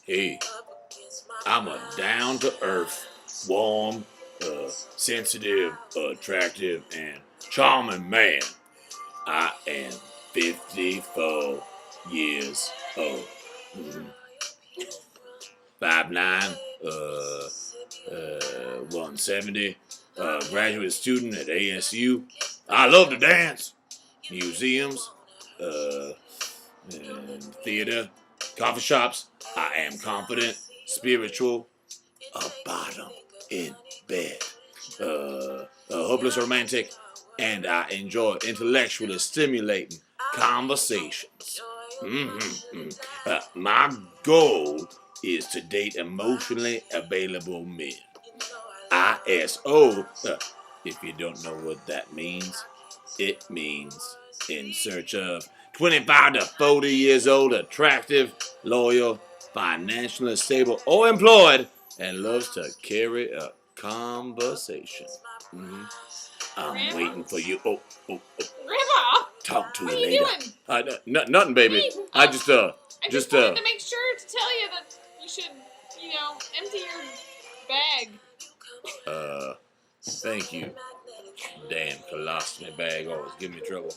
Hey, I'm a down-to-earth, warm, sensitive, attractive, and charming man. I am 54 years old. Mm-hmm. 5'9", 170, graduate student at ASU. I love to dance, museums, and theater, coffee shops. I am confident, spiritual, a bottom in bed, a hopeless romantic, and I enjoy intellectually stimulating conversations. My goal is to date emotionally available men. ISO. If you don't know what that means, it means in search of 25 to 40 years old, attractive, loyal, financially stable, or employed, and loves to carry a conversation. Mm-hmm. I'm waiting for you. Oh. Grandma! Talk to what you are later. You doing? Nothing, baby. Hey, I just wanted to make sure to tell you that you should, empty your bag. Thank you. Damn colostomy bag always give me trouble.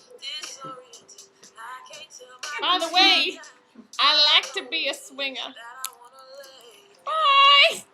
By the way, I like to be a swinger. Bye!